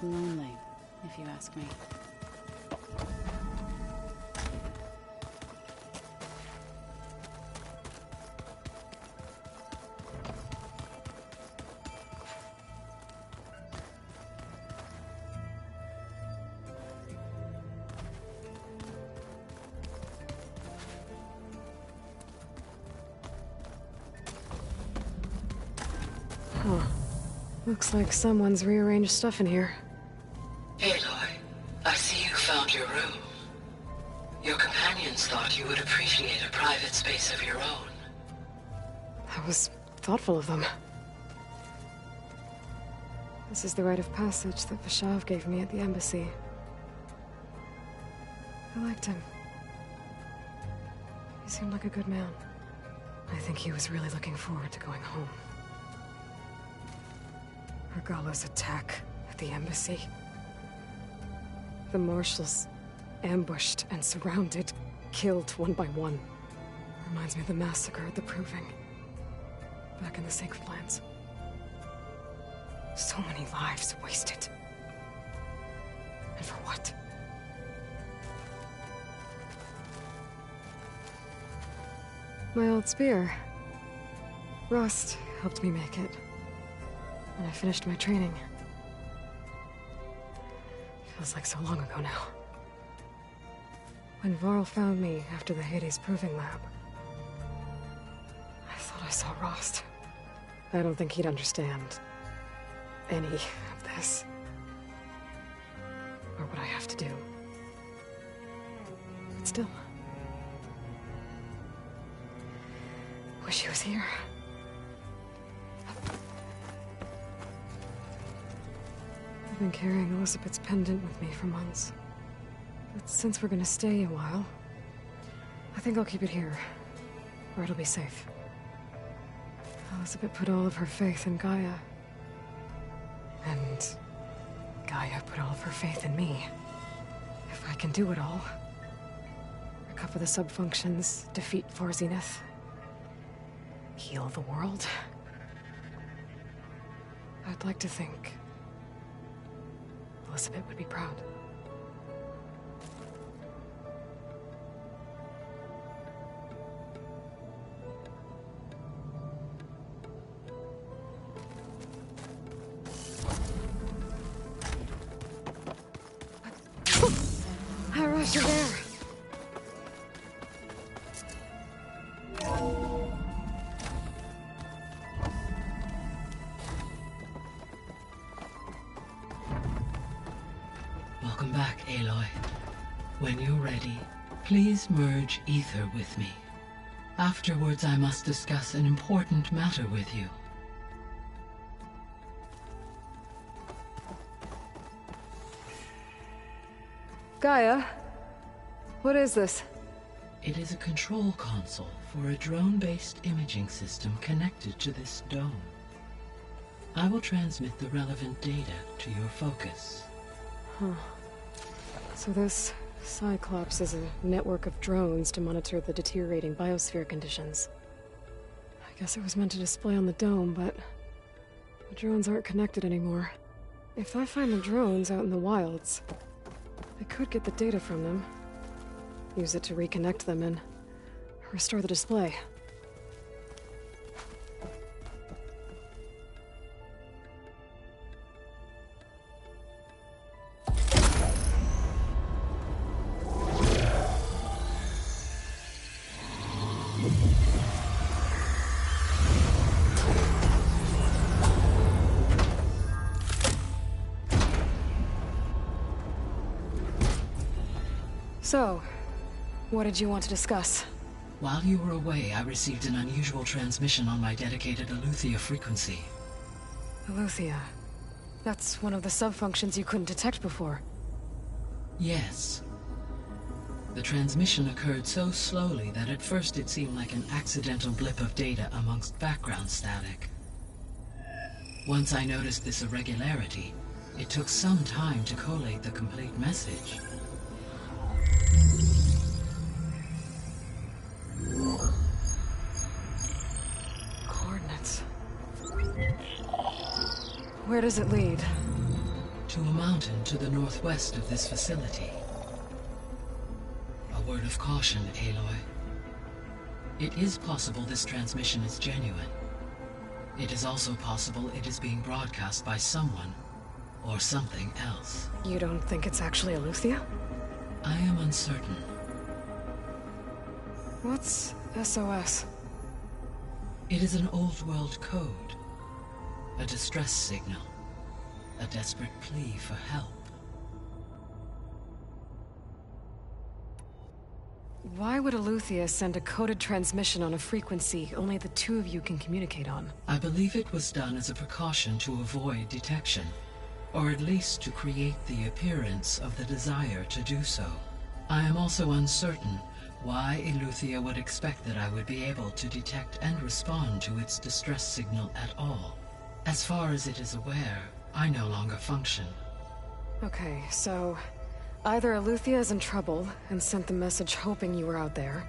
lonely, if you ask me. Huh. Looks like someone's rearranged stuff in here. Aloy, I see you found your room. Your companions thought you would appreciate a private space of your own. That was thoughtful of them. This is the rite of passage that Vashav gave me at the embassy. I liked him. He seemed like a good man. I think he was really looking forward to going home. Regala's attack at the embassy. The marshals ambushed and surrounded, killed one by one. Reminds me of the massacre at the Proving. Back in the Sacred Lands. So many lives wasted. And for what? My old spear. Rust helped me make it. And I finished my training. Feels like so long ago now. When Varl found me after the Hades Proving Lab, I thought I saw Rost. I don't think he'd understand any of this. Or what I have to do. But still. Wish he was here. I've been carrying Elizabeth's pendant with me for months. But since we're gonna stay a while, I think I'll keep it here, where it'll be safe. Elizabeth put all of her faith in Gaia. And Gaia put all of her faith in me. If I can do it all, recover the subfunctions, defeat Vorzineth, heal the world, I'd like to think Elizabeth would be proud. Harash, you're there. Welcome back, Aloy. When you're ready, please merge ether with me. Afterwards, I must discuss an important matter with you. Gaia, what is this? It is a control console for a drone-based imaging system connected to this dome. I will transmit the relevant data to your focus. Huh. So this Cyclops is a network of drones to monitor the deteriorating biosphere conditions. I guess it was meant to display on the dome, but the drones aren't connected anymore. If I find the drones out in the wilds, I could get the data from them, use it to reconnect them and restore the display. So, what did you want to discuss? While you were away, I received an unusual transmission on my dedicated Eleuthia frequency. Eleuthia. That's one of the subfunctions you couldn't detect before. Yes. The transmission occurred so slowly that at first it seemed like an accidental blip of data amongst background static. Once I noticed this irregularity, it took some time to collate the complete message. Coordinates. Where does it lead? To a mountain mountain to the northwest of this facility. A word of caution, Aloy. It is possible this transmission is genuine. It is also possible it is being broadcast by someone or something else. You don't think it's actually Eleuthia? I am uncertain. What's SOS? It is an old world code. A distress signal. A desperate plea for help. Why would Eleuthia send a coded transmission on a frequency only the two of you can communicate on? I believe it was done as a precaution to avoid detection, or at least to create the appearance of the desire to do so. I am also uncertain why Eleuthia would expect that I would be able to detect and respond to its distress signal at all. As far as it is aware, I no longer function. Okay, so either Eleuthia is in trouble and sent the message hoping you were out there,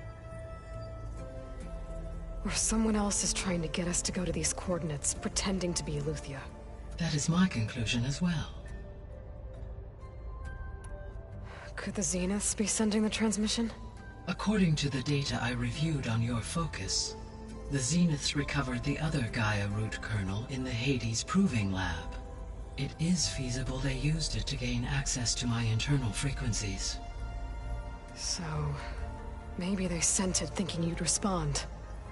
or someone else is trying to get us to go to these coordinates, pretending to be Eleuthia. That is my conclusion as well. Could the Zeniths be sending the transmission? According to the data I reviewed on your focus, the Zeniths recovered the other Gaia root kernel in the Hades Proving Lab. It is feasible they used it to gain access to my internal frequencies. So, maybe they sent it thinking you'd respond,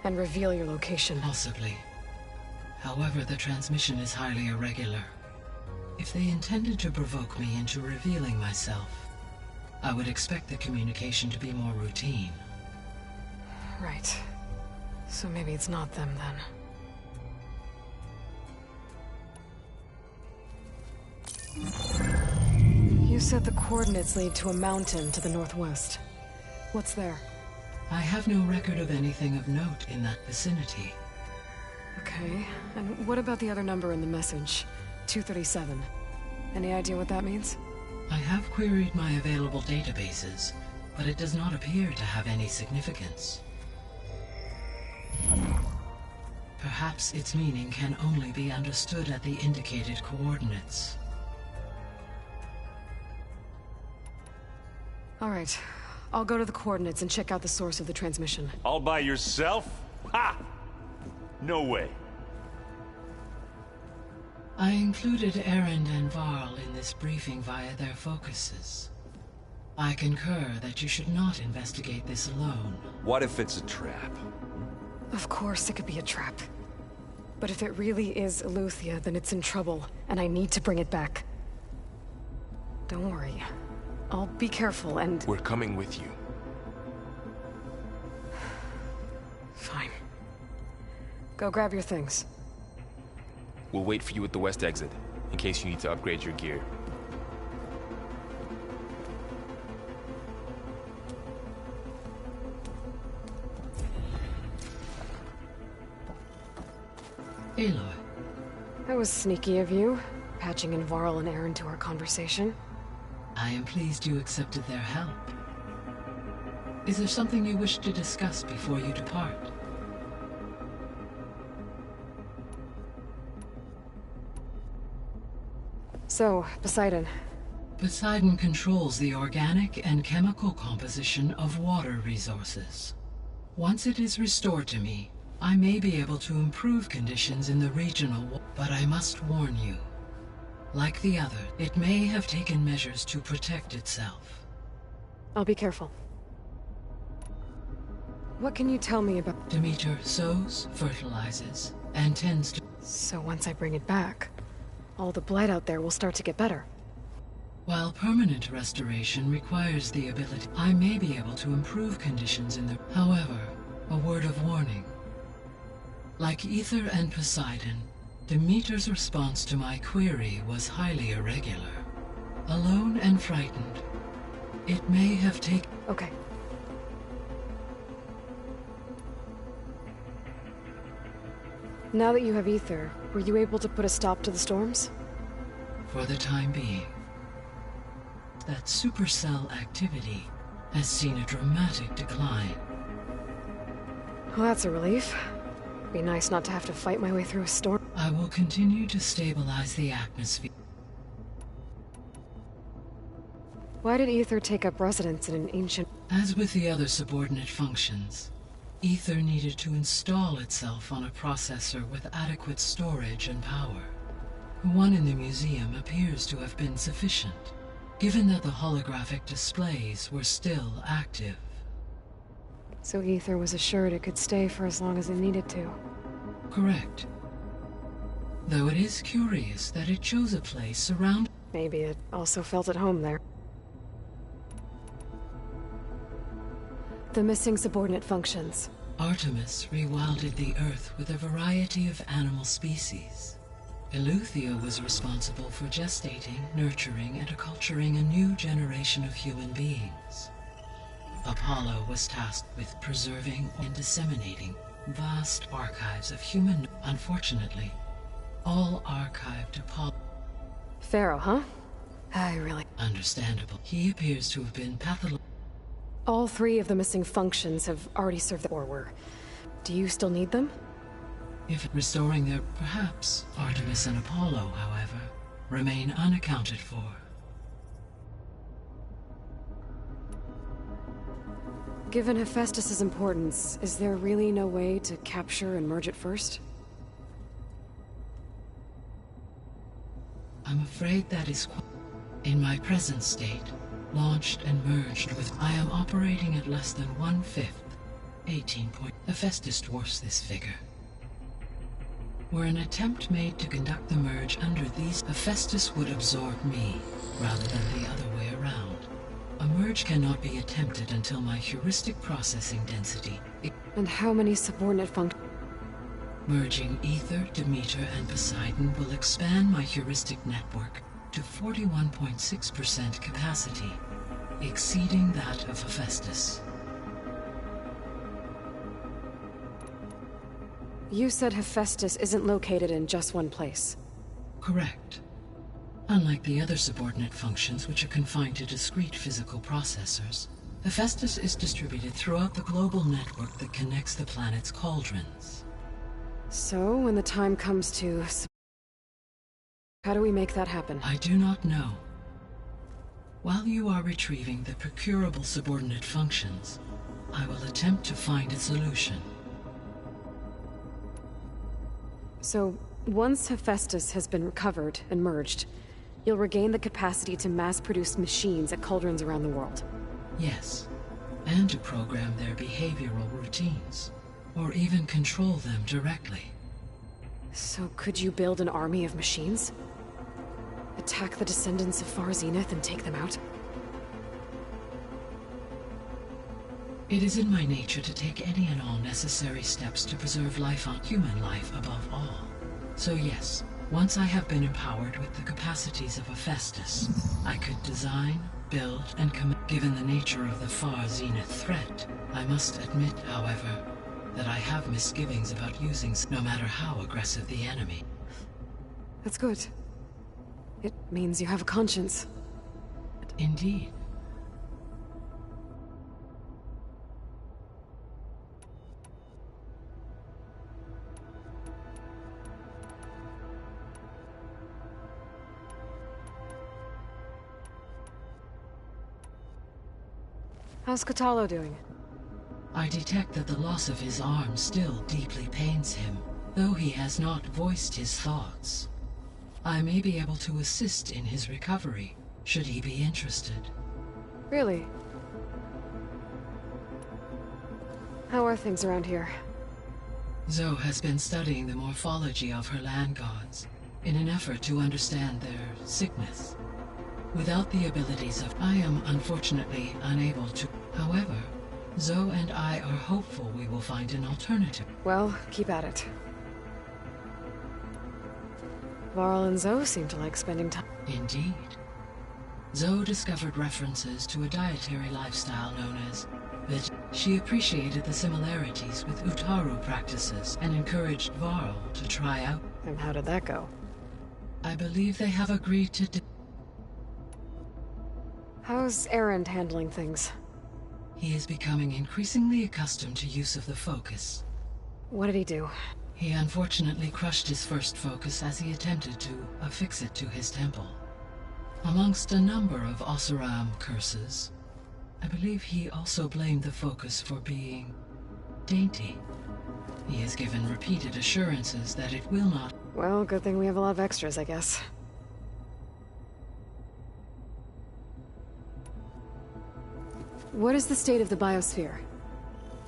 and reveal your location. Possibly. However, the transmission is highly irregular. If they intended to provoke me into revealing myself, I would expect the communication to be more routine. Right. So maybe it's not them then. You said the coordinates lead to a mountain to the northwest. What's there? I have no record of anything of note in that vicinity. Okay, and what about the other number in the message? 237. Any idea what that means? I have queried my available databases, but it does not appear to have any significance. Perhaps its meaning can only be understood at the indicated coordinates. All right, I'll go to the coordinates and check out the source of the transmission. All by yourself? Ha! No way. I included Erend and Varl in this briefing via their focuses. I concur that you should not investigate this alone. What if it's a trap? Of course it could be a trap. But if it really is Eleuthia, then it's in trouble, and I need to bring it back. Don't worry. I'll be careful and... We're coming with you. Fine. Go grab your things. We'll wait for you at the west exit, in case you need to upgrade your gear. Aloy. That was sneaky of you, patching in Varl and Erend to our conversation. I am pleased you accepted their help. Is there something you wish to discuss before you depart? So, Poseidon. Poseidon controls the organic and chemical composition of water resources. Once it is restored to me, I may be able to improve conditions in the regional, but I must warn you. Like the other, it may have taken measures to protect itself. I'll be careful. What can you tell me about... Demeter sows, fertilizes, and tends to... So once I bring it back, all the blight out there will start to get better. While permanent restoration requires the ability, I may be able to improve conditions in the... However, a word of warning. Like Aether and Poseidon, Demeter's response to my query was highly irregular. Alone and frightened, it may have taken... Okay. Now that you have Aether, were you able to put a stop to the storms? For the time being. That supercell activity has seen a dramatic decline. Well, that's a relief. Be nice not to have to fight my way through a storm. I will continue to stabilize the atmosphere. Why did Ether take up residence in an ancient... As with the other subordinate functions, Ether needed to install itself on a processor with adequate storage and power. The one in the museum appears to have been sufficient, given that the holographic displays were still active. So Ether was assured it could stay for as long as it needed to. Correct. Though it is curious that it chose a place surrounded... Maybe it also felt at home there. The missing subordinate functions. Artemis rewilded the Earth with a variety of animal species. Eleuthia was responsible for gestating, nurturing, and acculturating a new generation of human beings. Apollo was tasked with preserving and disseminating vast archives of human... Unfortunately, all archived Apollo... Pharaoh, huh? I really... Understandable. He appears to have been pathological. All three of the missing functions have already served the war. Do you still need them? If restoring their... Perhaps Artemis and Apollo, however, remain unaccounted for. Given Hephaestus' importance, is there really no way to capture and merge it first? I'm afraid that is quite... In my present state, launched and merged with... I am operating at less than 1/5. 18 point... Hephaestus dwarfs this figure. Were an attempt made to conduct the merge under these... Hephaestus would absorb me, rather than the other way around. A merge cannot be attempted until my heuristic processing density... And how many subordinate functions? Merging Ether, Demeter, and Poseidon will expand my heuristic network to 41.6% capacity, exceeding that of Hephaestus. You said Hephaestus isn't located in just one place. Correct. Unlike the other subordinate functions, which are confined to discrete physical processors, Hephaestus is distributed throughout the global network that connects the planet's cauldrons. So, when the time comes to... How do we make that happen? I do not know. While you are retrieving the procurable subordinate functions, I will attempt to find a solution. So, once Hephaestus has been recovered and merged, you'll regain the capacity to mass-produce machines at cauldrons around the world. Yes, and to program their behavioral routines, or even control them directly. So could you build an army of machines? Attack the descendants of Far Zenith and take them out? It is in my nature to take any and all necessary steps to preserve life on human life above all. So yes, once I have been empowered with the capacities of Hephaestus, I could design, build, and given the nature of the Far Zenith threat, I must admit, however, that I have misgivings about using no matter how aggressive the enemy. That's good. It means you have a conscience. Indeed. How's Kotallo doing? I detect that the loss of his arm still deeply pains him, though he has not voiced his thoughts. I may be able to assist in his recovery, should he be interested. Really? How are things around here? Zoe has been studying the morphology of her land gods, in an effort to understand their sickness. Without the abilities of... I am unfortunately unable to... However, Zoe and I are hopeful we will find an alternative. Well, keep at it. Varl and Zoe seem to like spending time. Indeed. Zoe discovered references to a dietary lifestyle known as Veg. She appreciated the similarities with Utaru practices and encouraged Varl to try out. And how did that go? I believe they have agreed to... How's Erend handling things? He is becoming increasingly accustomed to use of the focus. What did he do? He unfortunately crushed his first focus as he attempted to affix it to his temple. Amongst a number of Oseram curses, I believe he also blamed the focus for being dainty. He has given repeated assurances that it will not. Well, good thing we have a lot of extras, I guess. What is the state of the biosphere?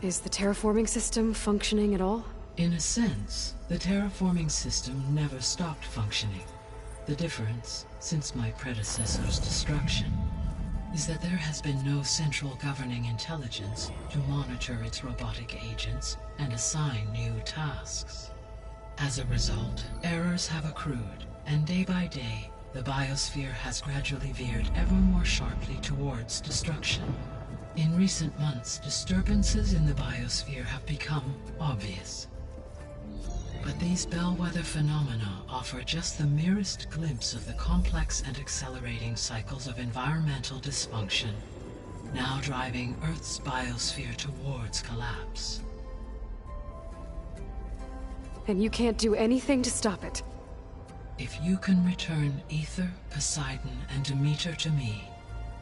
Is the terraforming system functioning at all? In a sense, the terraforming system never stopped functioning. The difference, since my predecessor's destruction, is that there has been no central governing intelligence to monitor its robotic agents and assign new tasks. As a result, errors have accrued, and day by day, the biosphere has gradually veered ever more sharply towards destruction. In recent months, disturbances in the biosphere have become obvious. But these bellwether phenomena offer just the merest glimpse of the complex and accelerating cycles of environmental dysfunction, now driving Earth's biosphere towards collapse. And you can't do anything to stop it? If you can return Aether, Poseidon, and Demeter to me,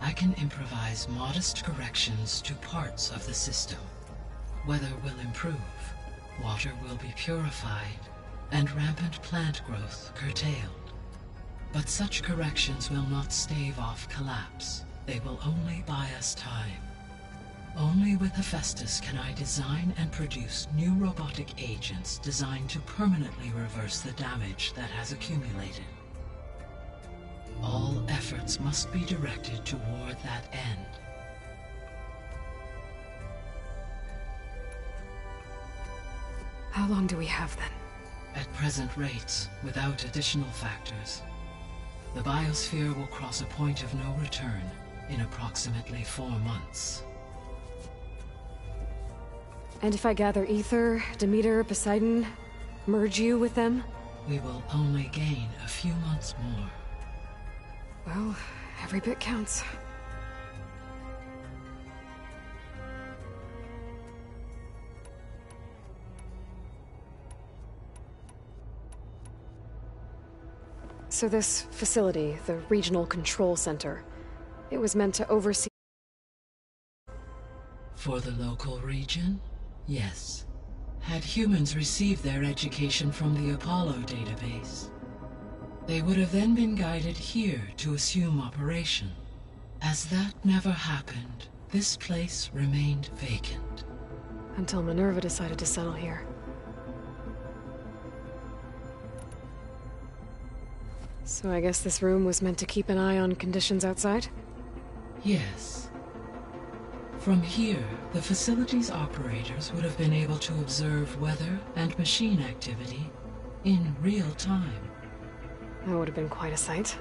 I can improvise modest corrections to parts of the system. Weather will improve, water will be purified, and rampant plant growth curtailed. But such corrections will not stave off collapse. They will only buy us time. Only with Hephaestus can I design and produce new robotic agents designed to permanently reverse the damage that has accumulated. All efforts must be directed toward that end. How long do we have then? At present rates, without additional factors, the biosphere will cross a point of no return in approximately 4 months. And if I gather Aether, Demeter, Poseidon, merge you with them? We will only gain a few months more. Well, every bit counts. So this facility, the Regional Control Center, it was meant to oversee... For the local region? Yes. Had humans received their education from the Apollo database, they would have then been guided here to assume operation. As that never happened, this place remained vacant. Until Minerva decided to settle here. So I guess this room was meant to keep an eye on conditions outside? Yes. From here, the facility's operators would have been able to observe weather and machine activity in real time. That would have been quite a sight.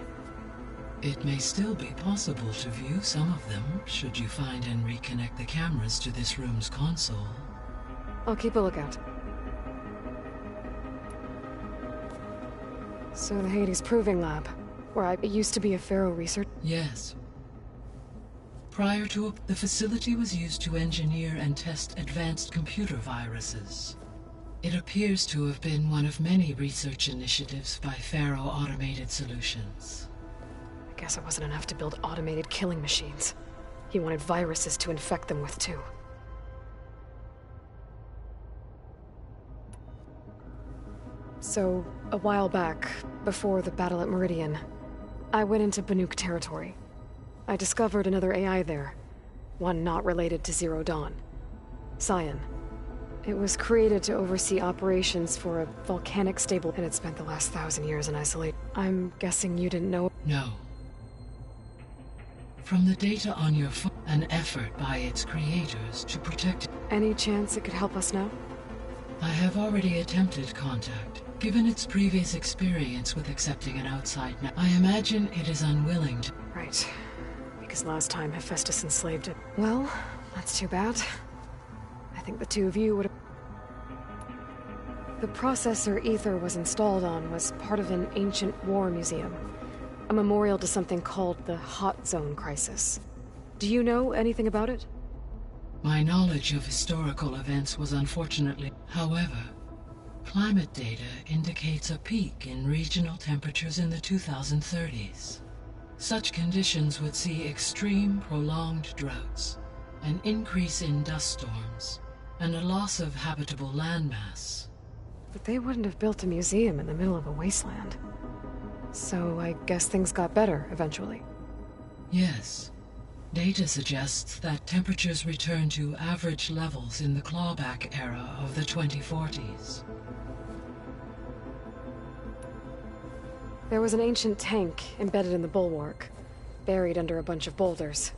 It may still be possible to view some of them, should you find and reconnect the cameras to this room's console. I'll keep a lookout. So the Hades Proving Lab, where I used to be a Pharaoh research... Yes. Prior to the facility was used to engineer and test advanced computer viruses. It appears to have been one of many research initiatives by Pharaoh Automated Solutions. I guess it wasn't enough to build automated killing machines. He wanted viruses to infect them with, too. So, a while back, before the battle at Meridian, I went into Banuk territory. I discovered another AI there, one not related to Zero Dawn. Scion. It was created to oversee operations for a volcanic stable, and it spent the last 1,000 years in isolation. I'm guessing you didn't know... No. From the data on your phone, an effort by its creators to protect... Any chance it could help us now? I have already attempted contact. Given its previous experience with accepting an outside net, I imagine it is unwilling to... Right. Because last time Hephaestus enslaved it. Well, that's too bad. I think the two of you would have... The processor Aether was installed on was part of an ancient war museum. A memorial to something called the Hot Zone Crisis. Do you know anything about it? My knowledge of historical events was unfortunately... However, climate data indicates a peak in regional temperatures in the 2030s. Such conditions would see extreme, prolonged droughts, an increase in dust storms, and a loss of habitable landmass. But they wouldn't have built a museum in the middle of a wasteland. So I guess things got better eventually. Yes. Data suggests that temperatures returned to average levels in the clawback era of the 2040s. There was an ancient tank embedded in the bulwark, buried under a bunch of boulders.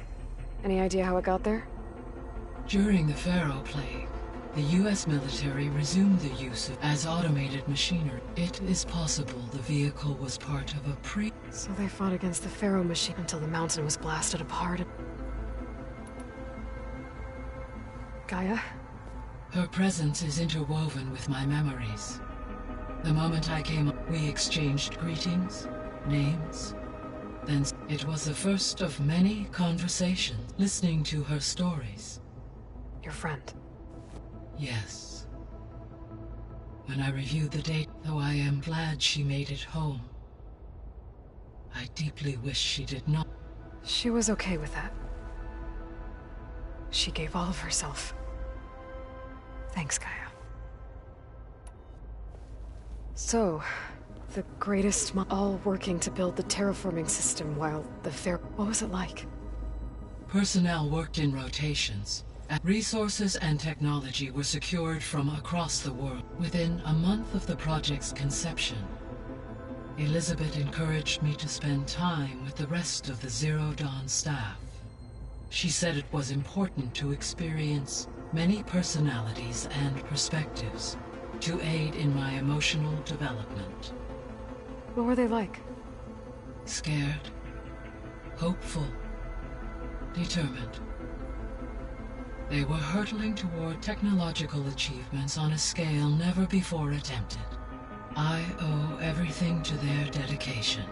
Any idea how it got there? During the Pharaoh Plague, the US military resumed the use of as automated machinery. It is possible the vehicle was part of a So they fought against the Pharaoh machine until the mountain was blasted apart. Gaia? Her presence is interwoven with my memories. The moment I came up, we exchanged greetings, names. Then it was the first of many conversations, listening to her stories. Your friend. Yes. When I reviewed the date, though I am glad she made it home, I deeply wish she did not. She was okay with that. She gave all of herself. Thanks, Gaia. So, the greatest all working to build the terraforming system while the Pharaoh... What was it like? Personnel worked in rotations. Resources and technology were secured from across the world. Within a month of the project's conception, Elizabeth encouraged me to spend time with the rest of the Zero Dawn staff. She said it was important to experience many personalities and perspectives to aid in my emotional development. What were they like? Scared, hopeful, determined. They were hurtling toward technological achievements on a scale never before attempted. I owe everything to their dedication.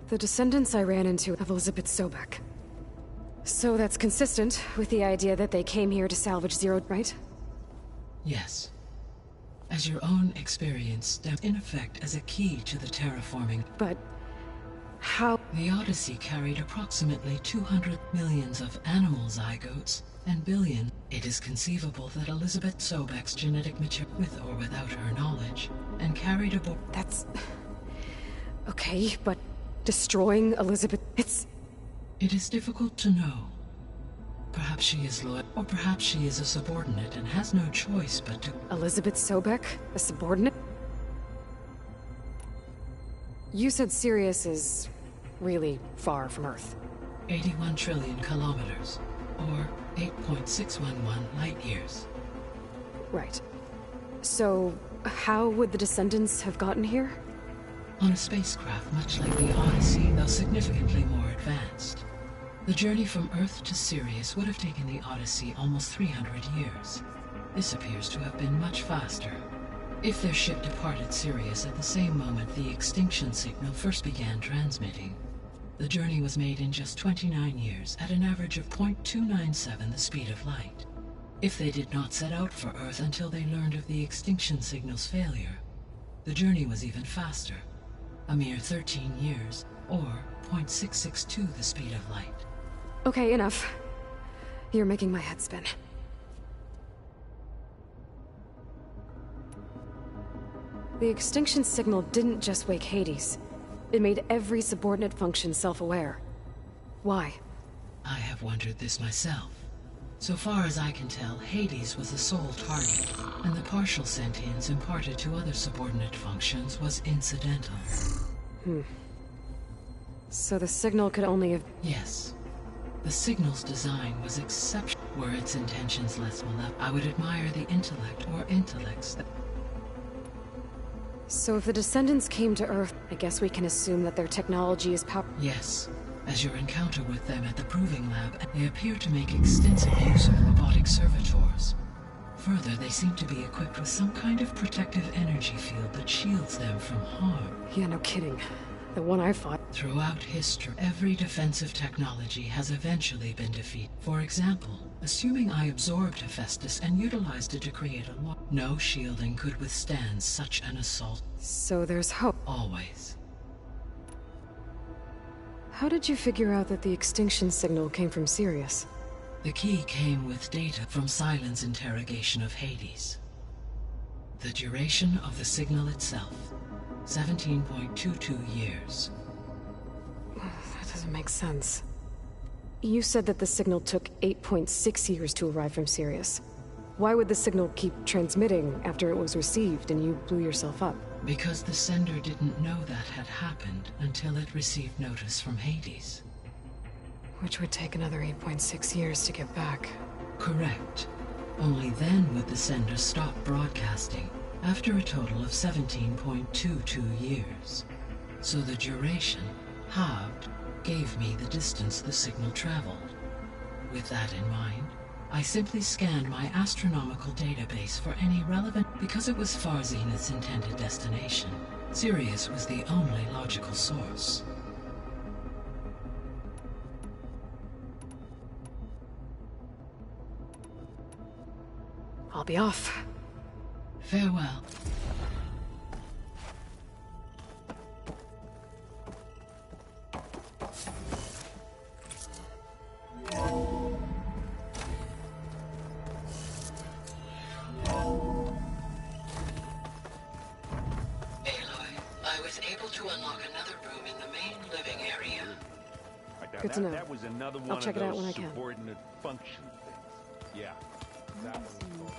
The descendants I ran into of Elizabeth Sobek. So that's consistent with the idea that they came here to salvage Zero, right? Yes. As your own experience stepped in effect as a key to the terraforming. But... how... The Odyssey carried approximately 200 millions of animal zygotes and billion. It is conceivable that Elizabeth Sobek's genetic material, with or without her knowledge, and carried aboard. That's... okay, but destroying Elizabeth... It is difficult to know. Perhaps she is loyal, or perhaps she is a subordinate and has no choice but to... Elizabeth Sobek? A subordinate? You said Sirius is... really far from Earth. 81 trillion kilometers, or 8.611 light-years. Right. So, how would the descendants have gotten here? On a spacecraft much like the Odyssey, though significantly more advanced. The journey from Earth to Sirius would have taken the Odyssey almost 300 years. This appears to have been much faster. If their ship departed Sirius at the same moment the extinction signal first began transmitting, the journey was made in just 29 years at an average of 0.297 the speed of light. If they did not set out for Earth until they learned of the extinction signal's failure, the journey was even faster, a mere 13 years, or 0.662 the speed of light. Okay, enough. You're making my head spin. The extinction signal didn't just wake Hades. It made every subordinate function self-aware. Why? I have wondered this myself. So far as I can tell, Hades was the sole target, and the partial sentience imparted to other subordinate functions was incidental. So the signal could only have... Yes. The signal's design was exceptional. Were its intentions less malevolent, I would admire the intellect or intellects that... So if the descendants came to Earth, I guess we can assume that their technology is Yes. As your encounter with them at the Proving Lab, they appear to make extensive use of robotic servitors. Further, they seem to be equipped with some kind of protective energy field that shields them from harm. Yeah, no kidding. The one I fought. Throughout history, every defensive technology has eventually been defeated. For example, assuming I absorbed Hephaestus and utilized it to create a law, no shielding could withstand such an assault. So there's hope. Always. How did you figure out that the extinction signal came from Sirius? The key came with data from Silent's interrogation of Hades. The duration of the signal itself, 17.22 years. That doesn't make sense. You said that the signal took 8.6 years to arrive from Sirius. Why would the signal keep transmitting after it was received and you blew yourself up? Because the sender didn't know that had happened until it received notice from Hades. Which would take another 8.6 years to get back. Correct. Only then would the sender stop broadcasting, after a total of 17.22 years. So the duration, halved, gave me the distance the signal traveled. With that in mind, I simply scanned my astronomical database for any relevant... Because it was Far Zenith's intended destination, Sirius was the only logical source. I'll be off. Farewell. Good to know. That was another one I'll check of it out those when I can. subordinate function things. Yeah. That one was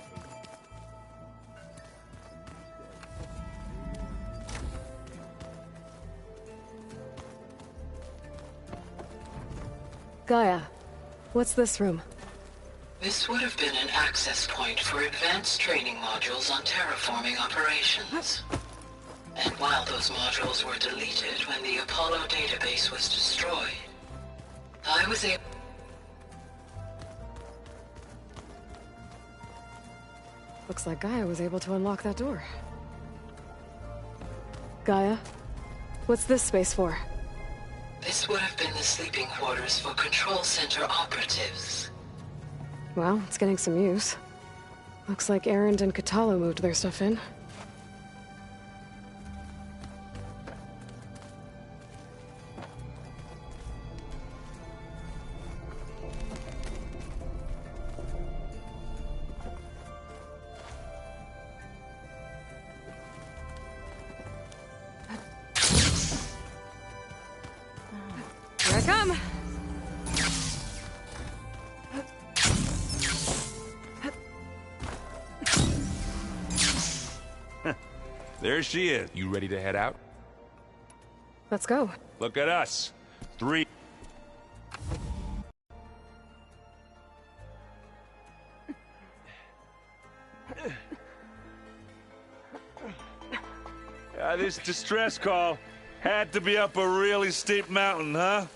Gaia, what's this room? This would have been an access point for advanced training modules on terraforming operations. And while those modules were deleted when the Apollo database was destroyed, I was able... Looks like Gaia was able to unlock that door. Gaia, what's this space for? This would have been the sleeping quarters for Control Center operatives. Well, it's getting some use. Looks like Erend and Katalo moved their stuff in. Here I come! there she is. You ready to head out? Let's go. Look at us. 3. This distress call had to be up a really steep mountain, huh?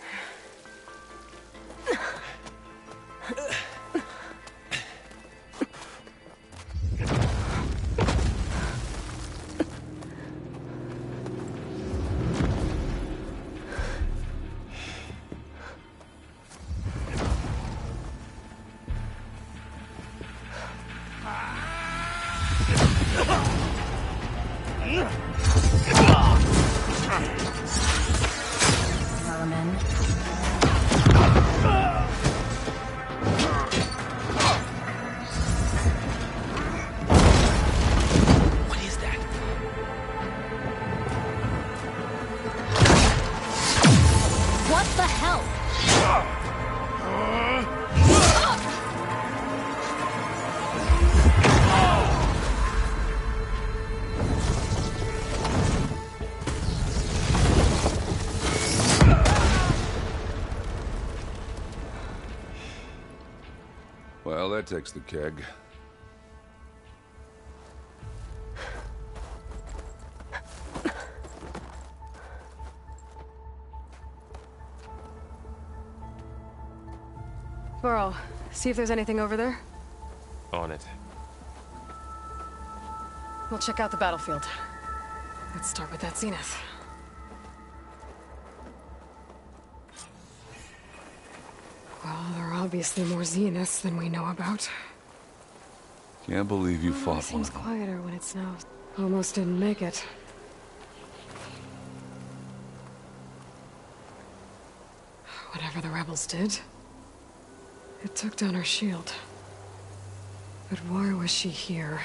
What is that? What the hell? Well, that takes the keg. Burrow, see if there's anything over there. On it. We'll check out the battlefield. Let's start with that Zenith. obviously more Zeniths than we know about. Can't believe you It fought one seems of them. quieter when it snows. Almost didn't make it. Whatever the rebels did, it took down her shield. But why was she here?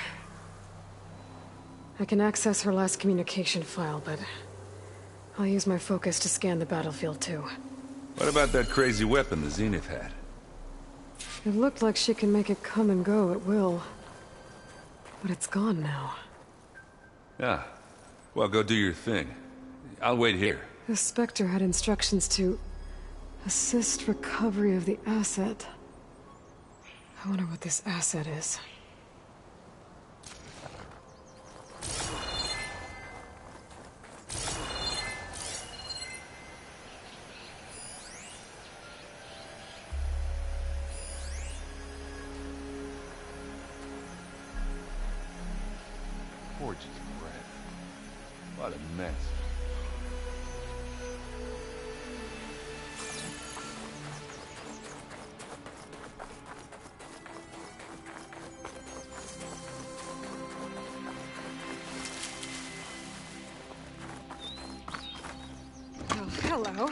I can access her last communication file, but I'll use my focus to scan the battlefield too. What about that crazy weapon the Zenith had? It looked like she can make it come and go at will. But it's gone now. Yeah. Well, go do your thing. I'll wait here. The Spectre had instructions to assist recovery of the asset. I wonder what this asset is. Gorgeous bread. What a mess. Oh, hello.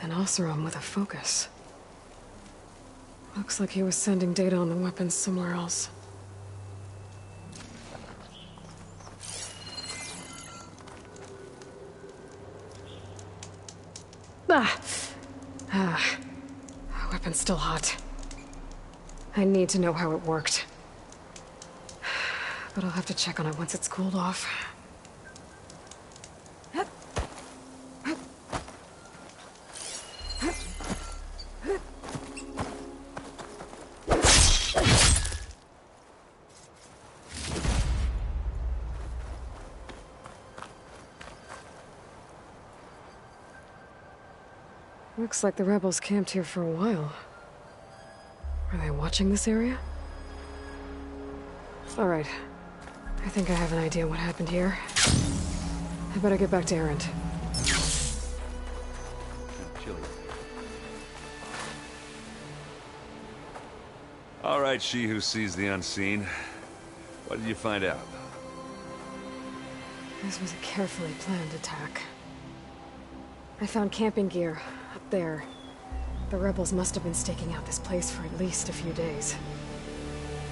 An Oseram with a focus. Looks like he was sending data on the weapons somewhere else. Weapon's still hot. I need to know how it worked. But I'll have to check on it once it's cooled off. Looks like the rebels camped here for a while. Are they watching this area? All right. I think I have an idea what happened here. I better get back to Erend. Chilly. All right, she who sees the unseen. What did you find out? This was a carefully planned attack. I found camping gear up there. The rebels must have been staking out this place for at least a few days.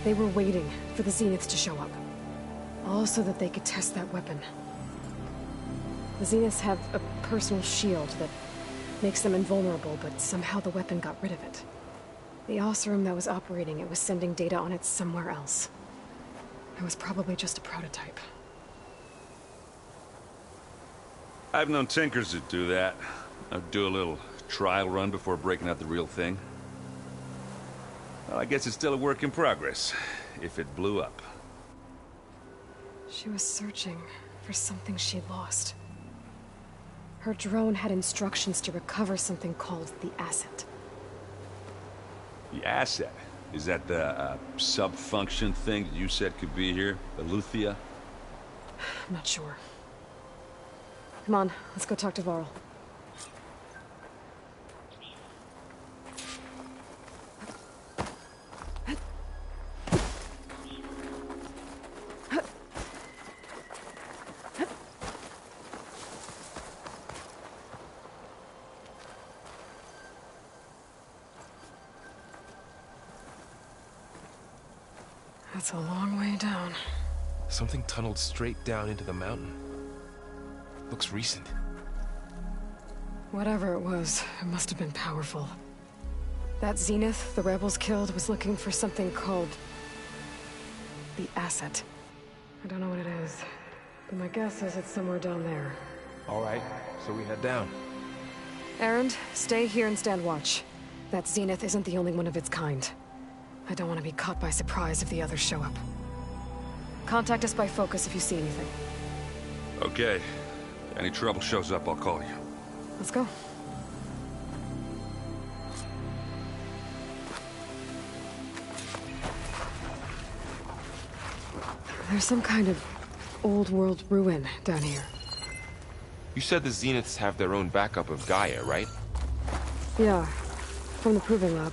They were waiting for the Zeniths to show up. All so that they could test that weapon. The Zeniths have a personal shield that makes them invulnerable, but somehow the weapon got rid of it. The Oseram that was operating it was sending data on it somewhere else. It was probably just a prototype. I've known tinkers who do that. I'd do a little trial run before breaking out the real thing. Well, I guess it's still a work in progress, if it blew up. She was searching for something she lost. Her drone had instructions to recover something called the asset. The asset? Is that the sub-function thing that you said could be here? The Luthia? I'm not sure. Come on, let's go talk to Varl. That's a long way down. Something tunneled straight down into the mountain. Looks recent. Whatever it was, it must have been powerful. That Zenith the rebels killed was looking for something called the asset. I don't know what it is, but my guess is it's somewhere down there. All right, so we head down. Erend, stay here and stand watch. That Zenith isn't the only one of its kind. I don't want to be caught by surprise if the others show up. Contact us by focus if you see anything. Okay. Any trouble shows up, I'll call you. Let's go. There's some kind of old-world ruin down here. You said the Zeniths have their own backup of Gaia, right? Yeah, from the Proving Lab.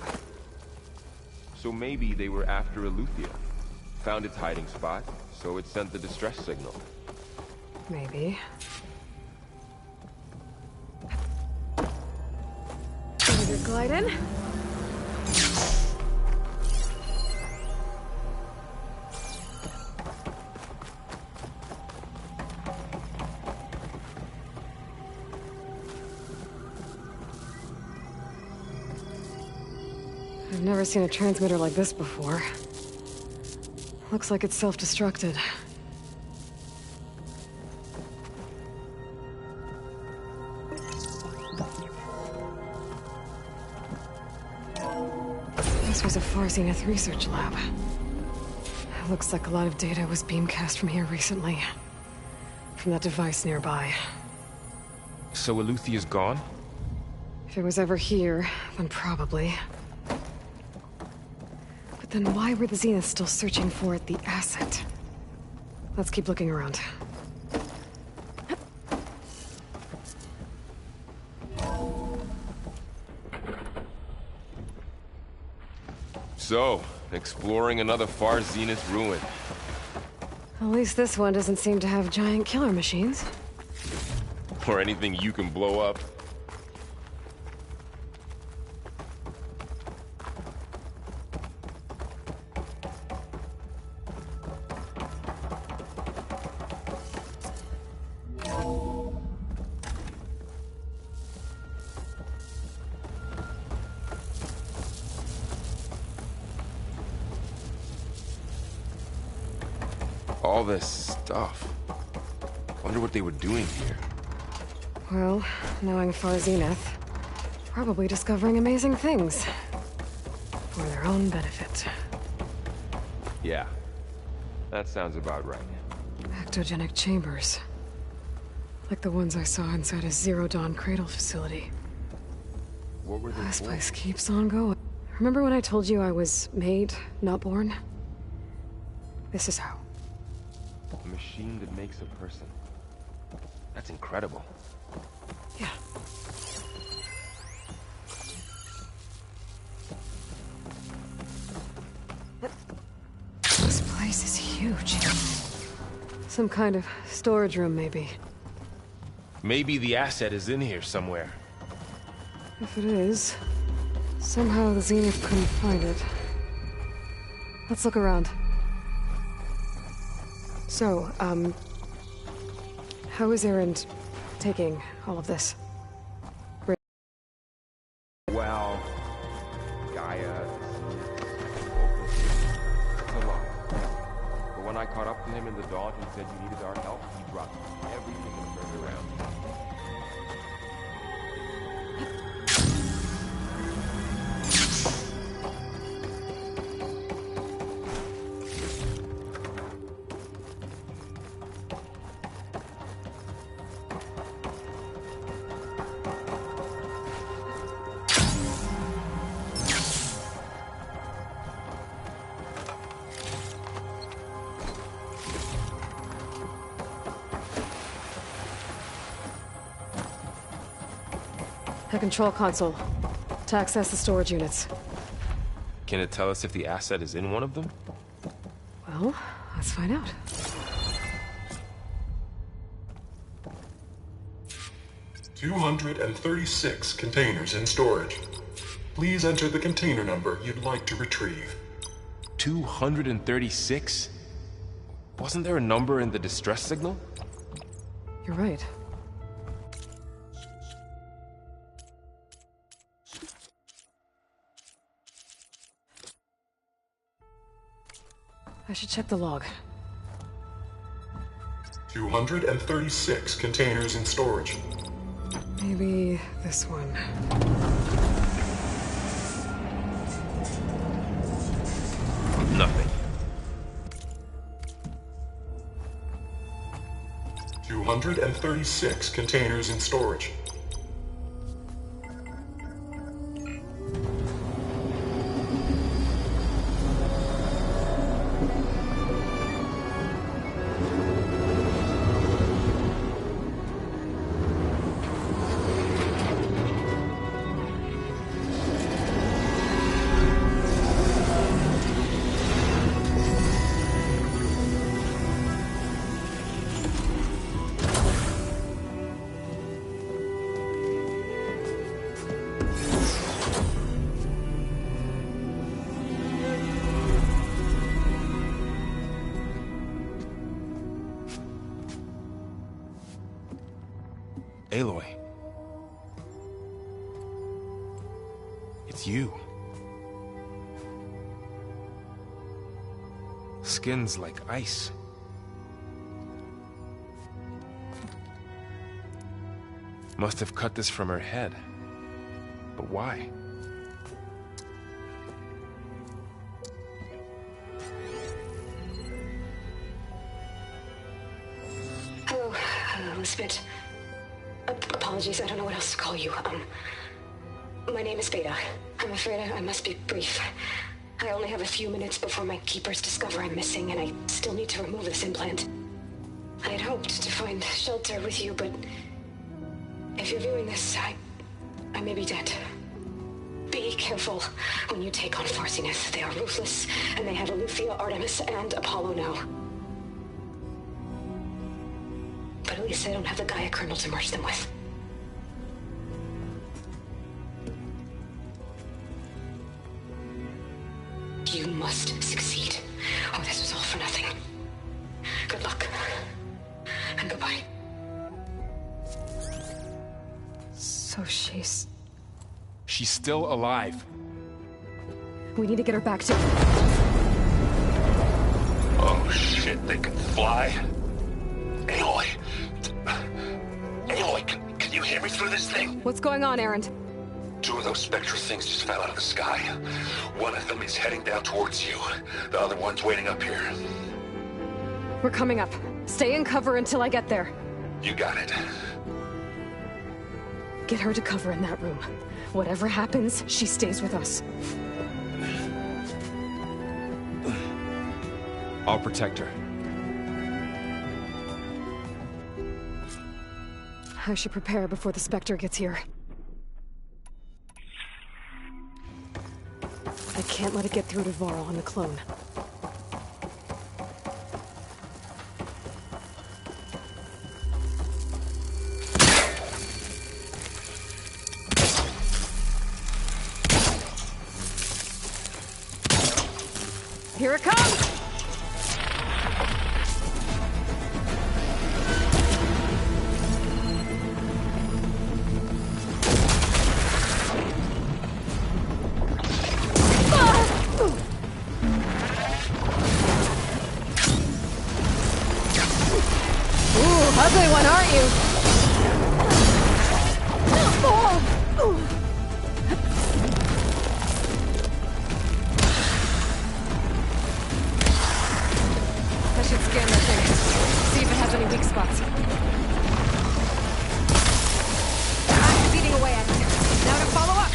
So maybe they were after Eleuthia. Found its hiding spot, so it sent the distress signal. Maybe. Ready to glide in? I've never seen a transmitter like this before. Looks like it's self-destructed. This was a Far Zenith research lab. Looks like a lot of data was beamcast from here recently. From that device nearby. So Eleuthia's gone? If it was ever here, then probably. But then why were the Zeniths still searching for the asset? Let's keep looking around. So, exploring another Far Zenith ruin. At least this one doesn't seem to have giant killer machines. Or anything you can blow up. All this stuff. Wonder what they were doing here. Well, knowing Far Zenith, probably discovering amazing things. For their own benefit. Yeah, that sounds about right. Ectogenic chambers. Like the ones I saw inside a Zero Dawn cradle facility. What were they This for? place keeps on going. Remember when I told you I was made, not born? This is how. A machine that makes a person. That's incredible. Yeah. This place is huge. Some kind of storage room, maybe. Maybe the asset is in here somewhere. If it is, somehow the Zenith couldn't find it. Let's look around. So, how is Erend taking all of this? Well, Gaia... It's a lot. But when I caught up to him in the dawn, he said you needed our help. He dropped everything and turned around. The control console. To access the storage units. Can it tell us if the asset is in one of them? Well, let's find out. "236 containers in storage. Please enter the container number you'd like to retrieve." 236? Wasn't there a number in the distress signal? You're right. I should check the log. 236 containers in storage. Maybe this one. Nothing. 236 containers in storage. Aloy. It's you. Skin's like ice. Must have cut this from her head. But why? Hello, Elizabeth. Apologies, I don't know what else to call you. My name is Beta. I'm afraid I must be brief. I only have a few minutes before my keepers discover I'm missing, and I still need to remove this implant. I had hoped to find shelter with you, but if you're viewing this, I may be dead. Be careful when you take on Far Zenith. They are ruthless, and they have Eleuthia, Artemis, and Apollo now. But at least I don't have the Gaia kernel to merge them with. You must succeed, or this was all for nothing. Good luck. And goodbye. So she's still alive. We need to get her back to... Oh shit, they can fly? Aloy! Aloy, can you hear me through this thing? What's going on, Erend? 2 of those Spectre things just fell out of the sky. One of them is heading down towards you. The other one's waiting up here. We're coming up. Stay in cover until I get there. You got it. Get her to cover in that room. Whatever happens, she stays with us. I'll protect her. I should prepare before the Spectre gets here. I can't let it get through to Varl on the clone. Here it comes! Ugly one, aren't you? I should scan that thing. See if it has any weak spots. I'm beating away at it. Now to follow up.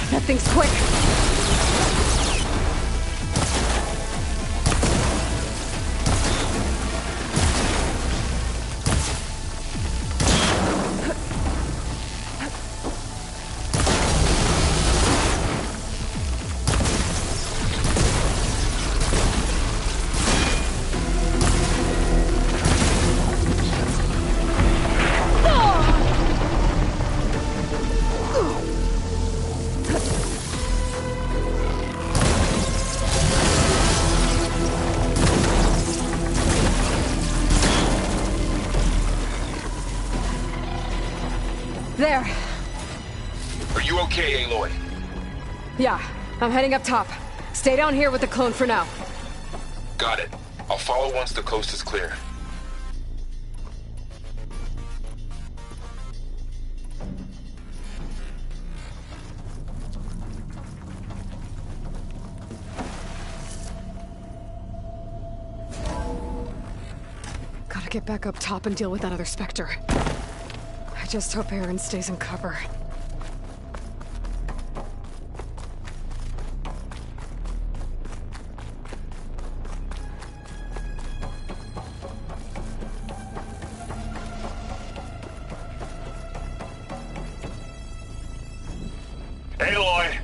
That thing's quick. There. Are you okay, Aloy? Yeah, I'm heading up top. Stay down here with the clone for now. Got it. I'll follow once the coast is clear. get back up top and deal with that other Spectre. I just hope Aaron stays in cover. Aloy!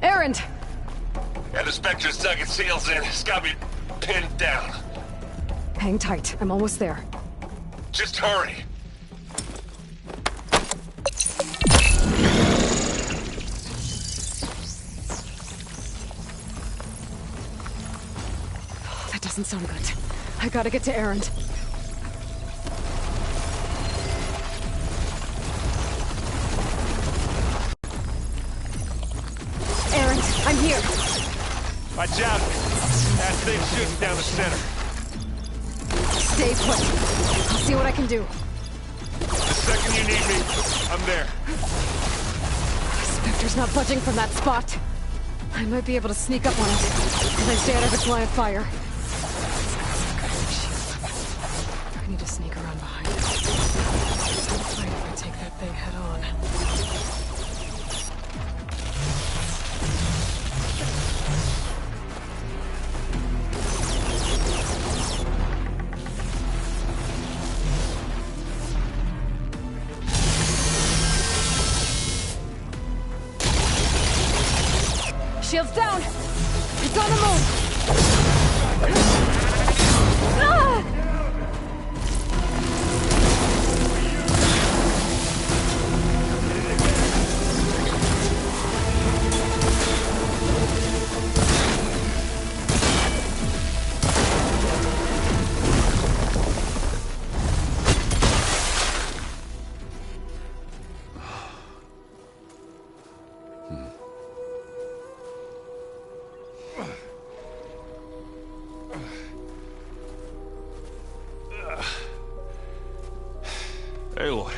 Aaron! And the Spectre's dug its heels in. It's got me pinned down. Hang tight. I'm almost there. Just hurry. That doesn't sound good. I gotta get to Aaron. Aaron, I'm here. Watch out! That thing's shooting down the center. Stay put. I'll see what I can do. The second you need me, I'm there. Spectre's not budging from that spot. I might be able to sneak up on it as I stay out of its line of fire. I need to sneak around behind it. Fight if I take that thing head on. Shields down! It's on the move! Ah! Aloy,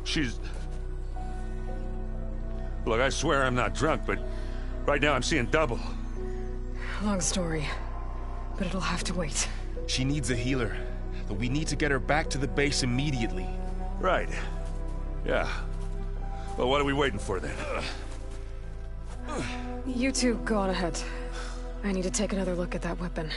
she's... Look, I swear I'm not drunk, but right now I'm seeing double. Long story, but it'll have to wait. She needs a healer, but we need to get her back to the base immediately. Right. Yeah. Well, what are we waiting for then? You two go on ahead. I need to take another look at that weapon.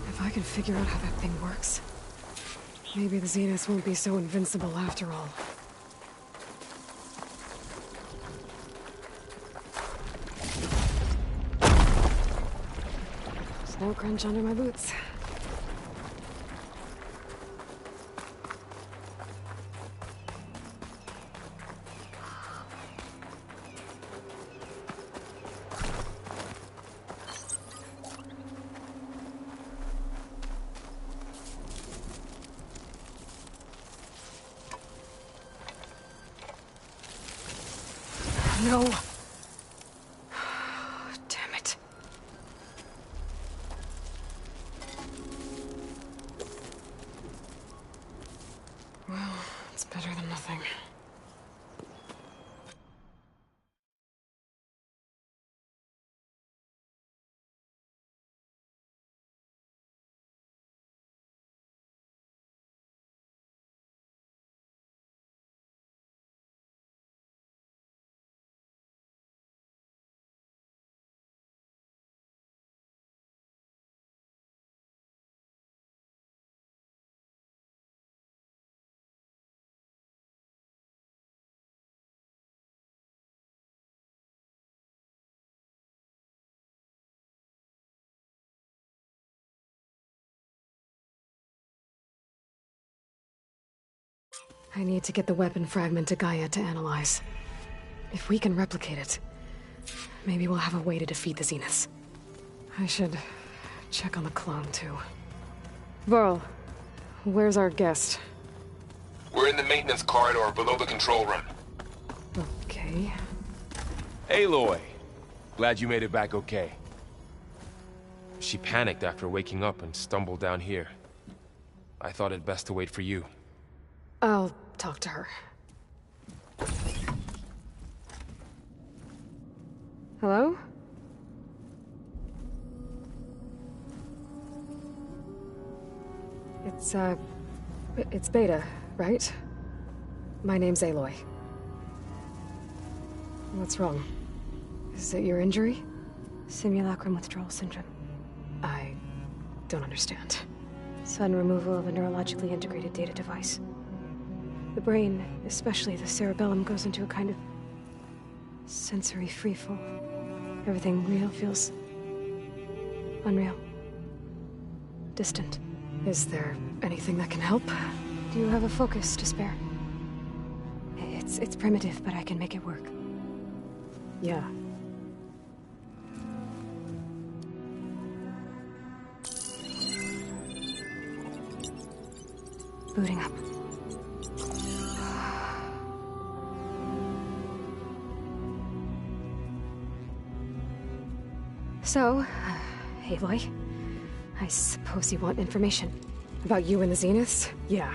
If I can figure out how that thing works, maybe the Zeniths won't be so invincible after all. Snow crunch under my boots. No. Damn it. Well, it's better than nothing. I need to get the weapon fragment to Gaia to analyze. If we can replicate it, maybe we'll have a way to defeat the Zeniths. I should check on the clone, too. Varl, where's our guest? We're in the maintenance corridor below the control room. Okay. Aloy! Glad you made it back okay. She panicked after waking up and stumbled down here. I thought it best to wait for you. I'll talk to her. Hello? It's Beta, right? My name's Aloy. What's wrong? Is it your injury? Simulacrum withdrawal syndrome. I don't understand. Sudden removal of a neurologically integrated data device. The brain, especially the cerebellum, goes into a kind of sensory freefall. Everything real feels unreal. Distant. Is there anything that can help? Do you have a focus to spare? It's primitive, but I can make it work. Yeah. Booting up. So, Aloy, I suppose you want information. About you and the Zeniths? Yeah.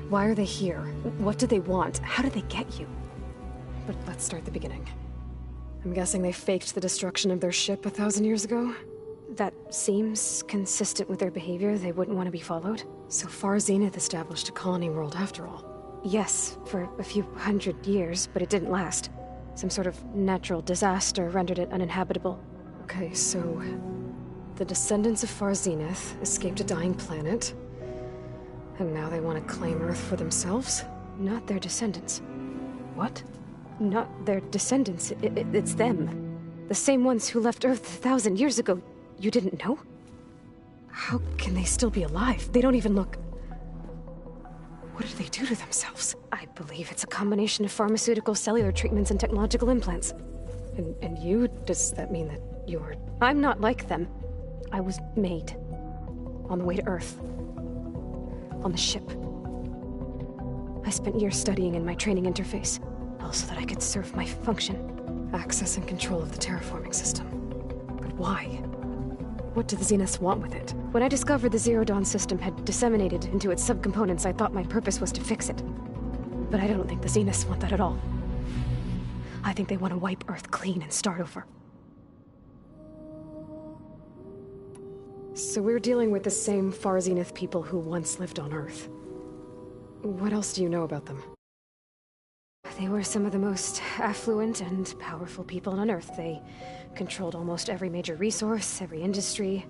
Why are they here? What do they want? How did they get you? But let's start at the beginning. I'm guessing they faked the destruction of their ship 1,000 years ago? That seems consistent with their behavior. They wouldn't want to be followed. So far, Zenith established a colony world after all. Yes, for a few hundred years, but it didn't last. Some sort of natural disaster rendered it uninhabitable. Okay, so the descendants of Far Zenith escaped a dying planet, and now they want to claim Earth for themselves? Not their descendants. What? Not their descendants. It's them. The same ones who left Earth 1,000 years ago. You didn't know? How can they still be alive? They don't even look... What did they do to themselves? I believe it's a combination of pharmaceutical, cellular treatments, and technological implants. And you? Does that mean that you're... I'm not like them. I was made. On the way to Earth. On the ship. I spent years studying in my training interface, all so that I could serve my function. Access and control of the terraforming system. But why? What do the Zeniths want with it? When I discovered the Zero Dawn system had disseminated into its subcomponents, I thought my purpose was to fix it. But I don't think the Zeniths want that at all. I think they want to wipe Earth clean and start over. So we're dealing with the same Far Zenith people who once lived on Earth. What else do you know about them? They were some of the most affluent and powerful people on Earth. They controlled almost every major resource, every industry.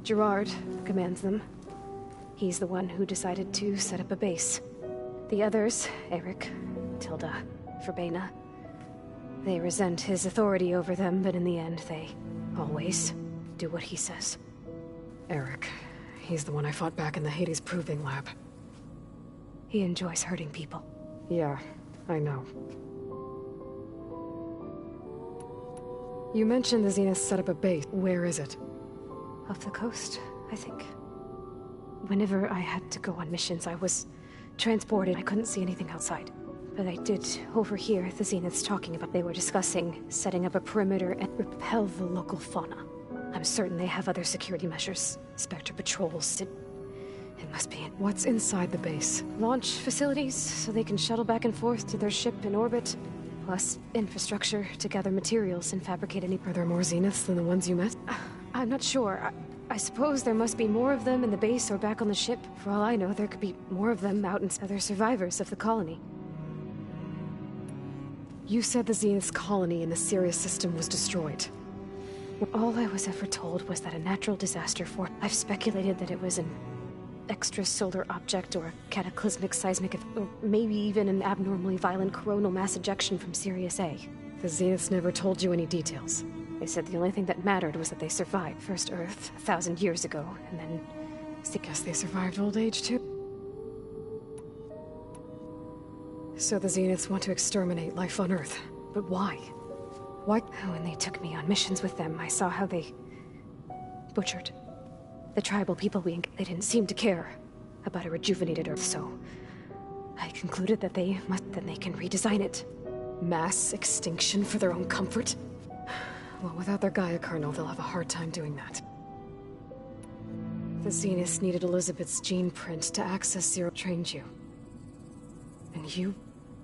Gerard commands them. He's the one who decided to set up a base. The others, Eric, Tilda, Verbena, they resent his authority over them, but in the end, they always do what he says. Eric. He's the one I fought back in the Hades Proving Lab. He enjoys hurting people. Yeah, I know. You mentioned the Zeniths set up a base. Where is it? Off the coast, I think. Whenever I had to go on missions, I was transported. I couldn't see anything outside. But I did overhear the Zeniths talking about they were discussing setting up a perimeter and repel the local fauna. I'm certain they have other security measures. Spectre patrols. It must be in... What's inside the base? Launch facilities, so they can shuttle back and forth to their ship in orbit. Plus, infrastructure to gather materials and fabricate any... Are there more Zeniths than the ones you met? I'm not sure. I suppose there must be more of them in the base or back on the ship. For all I know, there could be more of them out in other survivors of the colony. You said the Zenith's colony in the Sirius system was destroyed. All I was ever told was that a natural disaster I've speculated that it was an extrasolar object or a cataclysmic seismic, or maybe even an abnormally violent coronal mass ejection from Sirius A. The Zeniths never told you any details. They said the only thing that mattered was that they survived First Earth 1,000 years ago, and then... I guess they survived old age, too. So the Zeniths want to exterminate life on Earth. But why? Why? When they took me on missions with them, I saw how they... butchered. The tribal people they didn't seem to care about a rejuvenated Earth, so... I concluded that they can redesign it. Mass extinction for their own comfort? Well, without their Gaia kernel, they'll have a hard time doing that. The Zeniths needed Elizabeth's gene print to access Zero trained you. And you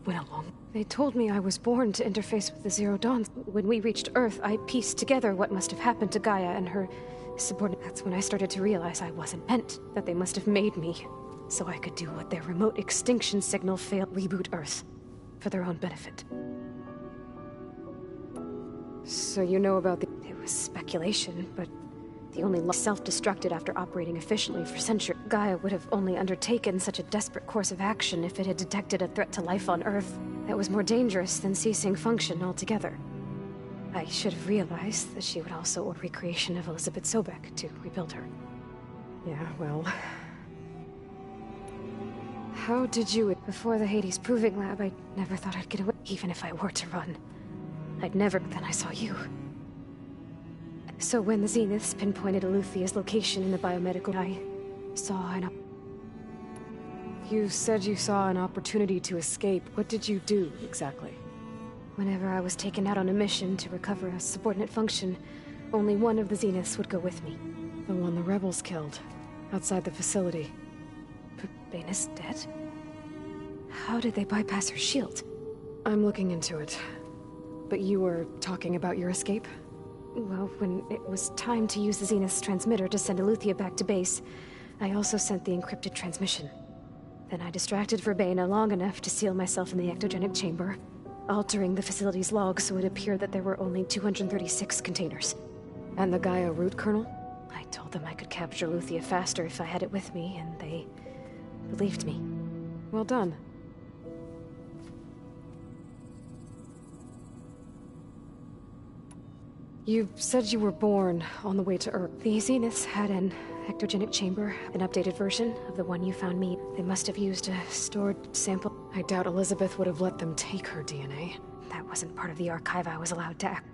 went along. They told me I was born to interface with the Zero Dawn. When we reached Earth, I pieced together what must have happened to Gaia and her subordinate. That's when I started to realize I wasn't meant, that they must have made me, so I could do what their remote extinction signal failed, reboot Earth, for their own benefit. So you know about the... It was speculation, but the only self-destructed after operating efficiently for centuries. Gaia would have only undertaken such a desperate course of action if it had detected a threat to life on Earth that was more dangerous than ceasing function altogether. I should have realized that she would also order recreation of Elizabeth Sobek to rebuild her. Yeah, well... How did you... Before the Hades Proving Lab, I never thought I'd get away, even if I were to run. I'd never... Then I saw you. So when the Zeniths pinpointed Eluthia's location in the biomedical... I saw an... You said you saw an opportunity to escape. What did you do, exactly? Whenever I was taken out on a mission to recover a subordinate function, only one of the Zeniths would go with me. The one the rebels killed, outside the facility. But Baina's dead? How did they bypass her shield? I'm looking into it. But you were talking about your escape? Well, when it was time to use the Zenith's transmitter to send Eluthia back to base, I also sent the encrypted transmission. Then I distracted Verbena long enough to seal myself in the ectogenic chamber, altering the facility's logs so it appeared that there were only 236 containers. And the Gaia root kernel? I told them I could capture Eluthia faster if I had it with me, and they believed me. Well done. You said you were born on the way to Earth. The Zeniths had an ectogenic chamber, an updated version of the one you found me. They must have used a stored sample. I doubt Elizabeth would have let them take her DNA. That wasn't part of the archive I was allowed to act.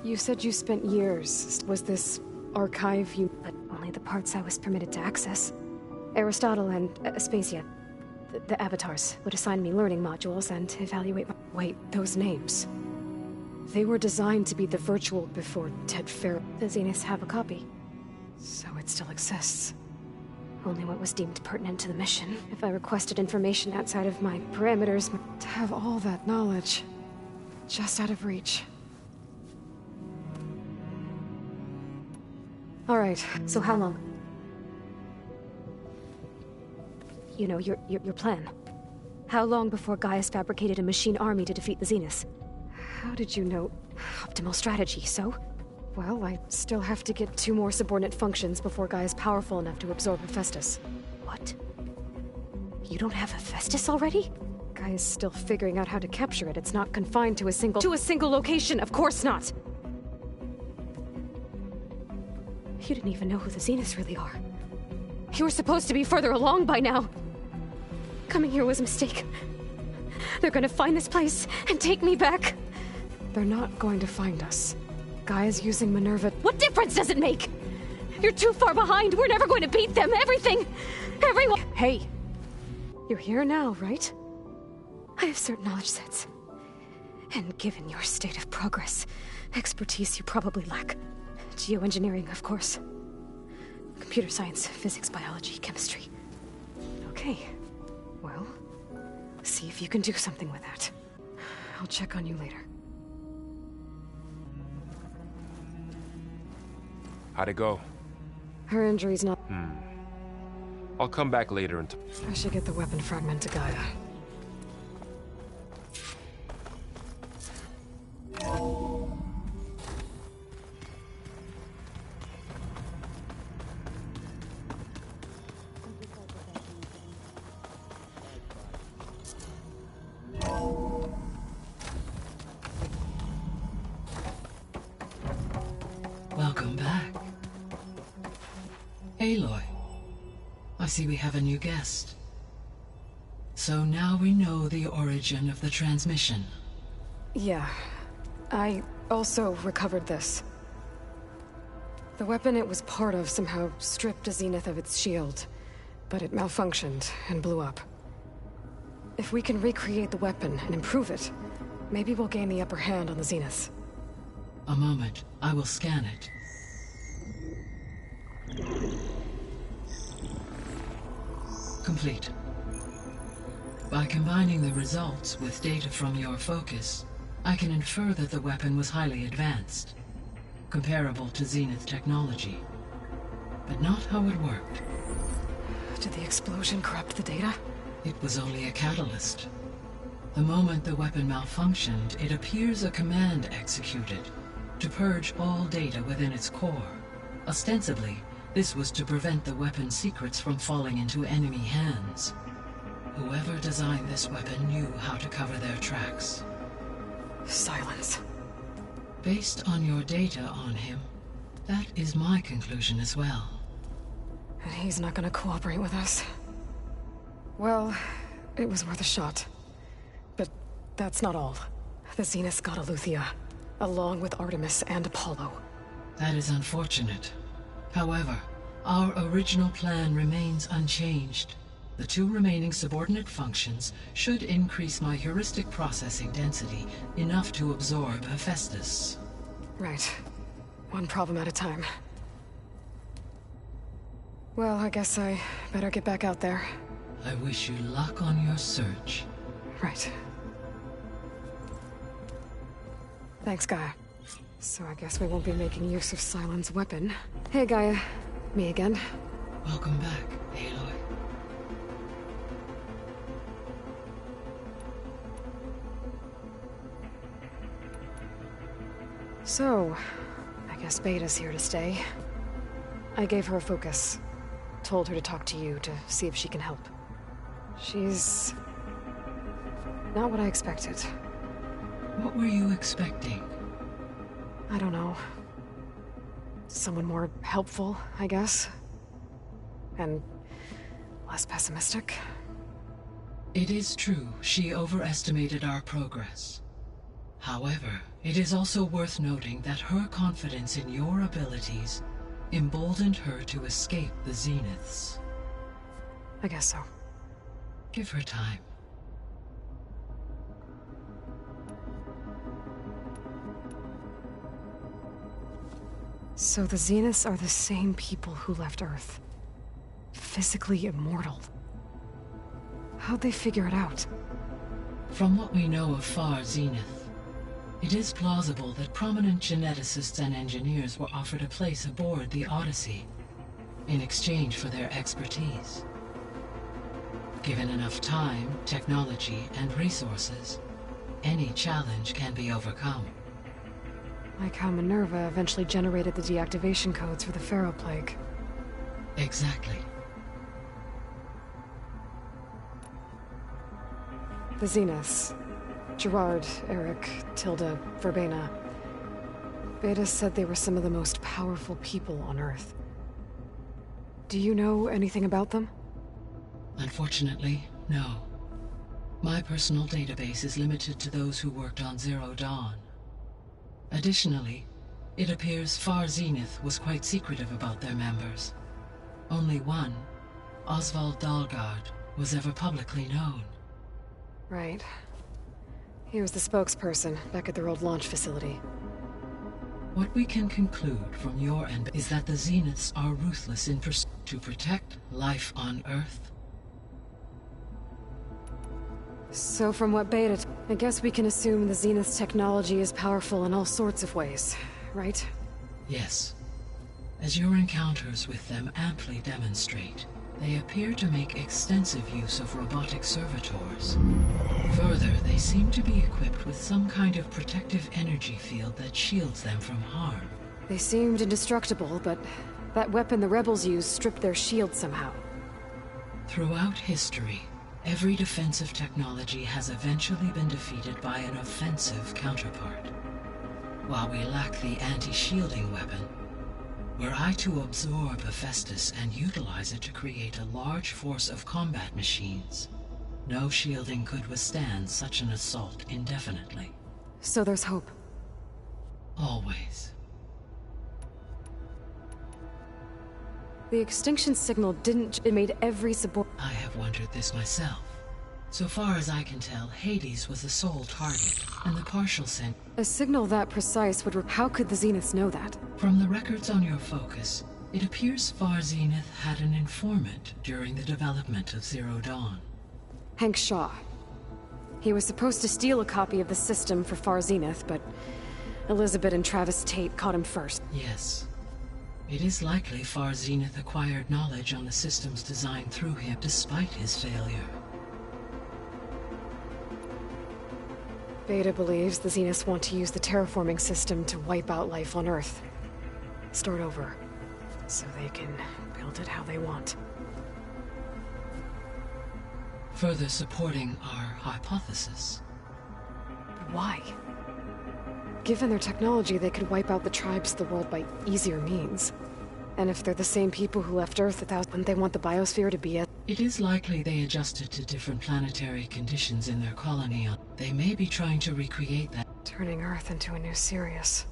You said you spent years. Was this archive you... But only the parts I was permitted to access. Aristotle and Aspasia, the avatars, would assign me learning modules and evaluate my... Wait, those names... They were designed to be the virtual before Ted Fair. The Zeniths have a copy. So it still exists. Only what was deemed pertinent to the mission. If I requested information outside of my parameters... To have all that knowledge, just out of reach. All right. So how long? You know, your plan. How long before Gaius fabricated a machine army to defeat the Zeniths? How did you know? Optimal strategy, so? Well, I still have to get 2 more subordinate functions before Gaia's powerful enough to absorb Hephaestus. What? You don't have Hephaestus already? Gaia's still figuring out how to capture it. It's not confined to a single... To a single location, of course not! You didn't even know who the Zeniths really are. You were supposed to be further along by now. Coming here was a mistake. They're gonna find this place and take me back. They're not going to find us. Gaia's using Minerva... What difference does it make? You're too far behind. We're never going to beat them. Everything... Everyone... Hey! You're here now, right? I have certain knowledge sets. And given your state of progress, expertise you probably lack. Geoengineering, of course. Computer science, physics, biology, chemistry. Okay. Well, see if you can do something with that. I'll check on you later. How'd it go? Her injury's not... I'll come back later and... I should get the weapon fragment to Gaia. Welcome back. Aloy, I see we have a new guest. So now we know the origin of the transmission. Yeah. I also recovered this. The weapon it was part of somehow stripped a Zenith of its shield, but it malfunctioned and blew up. If we can recreate the weapon and improve it, maybe we'll gain the upper hand on the Zeniths. A moment. I will scan it. Complete. By combining the results with data from your focus, I can infer that the weapon was highly advanced, comparable to Zenith technology, but not how it worked. Did the explosion corrupt the data? It was only a catalyst. The moment the weapon malfunctioned, it appears a command executed to purge all data within its core. Ostensibly, this was to prevent the weapon's secrets from falling into enemy hands. Whoever designed this weapon knew how to cover their tracks. Silence. Based on your data on him, that is my conclusion as well. And he's not gonna cooperate with us. Well, it was worth a shot. But that's not all. The Zeniths got Eleuthia, along with Artemis and Apollo. That is unfortunate. However, our original plan remains unchanged. The 2 remaining subordinate functions should increase my heuristic processing density enough to absorb Hephaestus. Right. One problem at a time. Well, I guess I better get back out there. I wish you luck on your search. Right. Thanks, Gaia. So I guess we won't be making use of Sylens' weapon. Hey, Gaia. Me again. Welcome back, Aloy. So, I guess Beta's here to stay. I gave her a focus. Told her to talk to you to see if she can help. She's not what I expected. What were you expecting? I don't know. Someone more helpful, I guess. And less pessimistic. It is true, she overestimated our progress. However, it is also worth noting that her confidence in your abilities emboldened her to escape the Zeniths. I guess so. Give her time. So the Zeniths are the same people who left Earth. Physically immortal. How'd they figure it out? From what we know of Far Zenith, it is plausible that prominent geneticists and engineers were offered a place aboard the Odyssey in exchange for their expertise. Given enough time, technology, and resources, any challenge can be overcome. Like how Minerva eventually generated the deactivation codes for the Pharaoh Plague. Exactly. The Zeniths. Gerard, Eric, Tilda, Verbena. Beta said they were some of the most powerful people on Earth. Do you know anything about them? Unfortunately, no. My personal database is limited to those who worked on Zero Dawn. Additionally, it appears Far Zenith was quite secretive about their members. Only one, Oswald Dalgard, was ever publicly known. Right. He was the spokesperson back at their old launch facility. What we can conclude from your end is that the Zeniths are ruthless in pursuit to protect life on Earth. So from what Beta... I guess we can assume the Zenith's technology is powerful in all sorts of ways, right? Yes. As your encounters with them amply demonstrate, they appear to make extensive use of robotic servitors. Further, they seem to be equipped with some kind of protective energy field that shields them from harm. They seemed indestructible, but that weapon the rebels used stripped their shield somehow. Throughout history, every defensive technology has eventually been defeated by an offensive counterpart. While we lack the anti-shielding weapon, were I to absorb Hephaestus and utilize it to create a large force of combat machines, no shielding could withstand such an assault indefinitely. So there's hope. Always. The extinction signal didn't... It made every I have wondered this myself. So far as I can tell, Hades was the sole target, and the partial scent... A signal that precise would... How could the Zeniths know that? From the records on your focus, it appears Far Zenith had an informant during the development of Zero Dawn. Hank Shaw. He was supposed to steal a copy of the system for Far Zenith, but Elizabeth and Travis Tate caught him first. Yes. It is likely Far Zenith acquired knowledge on the system's design through him, despite his failure. Beta believes the Zeniths want to use the terraforming system to wipe out life on Earth. Start over, so they can build it how they want. Further supporting our hypothesis. But why? Given their technology, they could wipe out the tribes of the world by easier means. And if they're the same people who left Earth wouldn't they want the biosphere to be a... It is likely they adjusted to different planetary conditions in their colony. They may be trying to recreate that. Turning Earth into a new Sirius.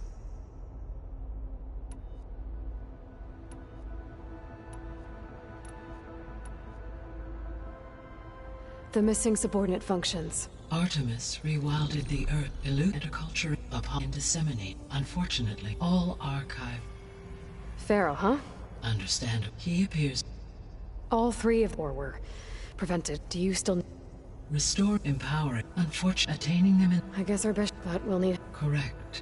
The missing subordinate functions. Artemis rewilded the Earth, elude culture upon and disseminate. Unfortunately, all archive. Pharaoh, huh? Understandable. He appears. All three of them were prevented. Do you still... Restore, empower, unfortunately, attaining them in... I guess our best, but we'll need... Correct.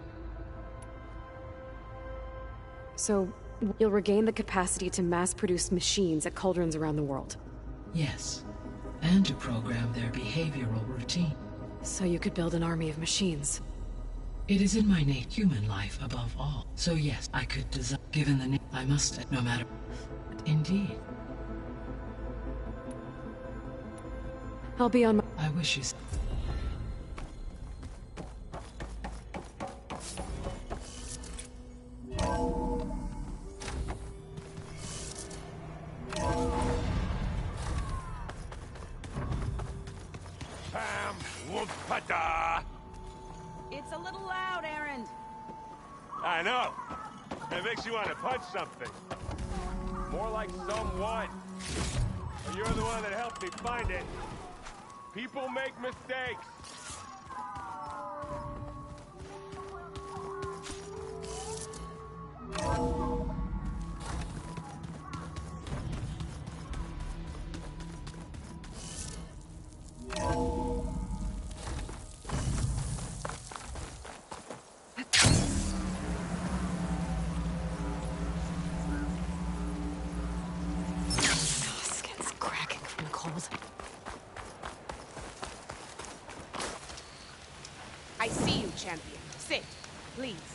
So, you'll regain the capacity to mass-produce machines at cauldrons around the world? Yes. And to program their behavioral routine. So you could build an army of machines? It is in my innate human life above all. So yes, I could design... Given the name, I must, no matter... Indeed. I'll be on my... I wish you... It's a little loud, Erend. I know. It makes you want to punch something. More like someone. Well, you're the one that helped me find it. People make mistakes. Skin's cracking from the cold. I see you, champion. Sit, please.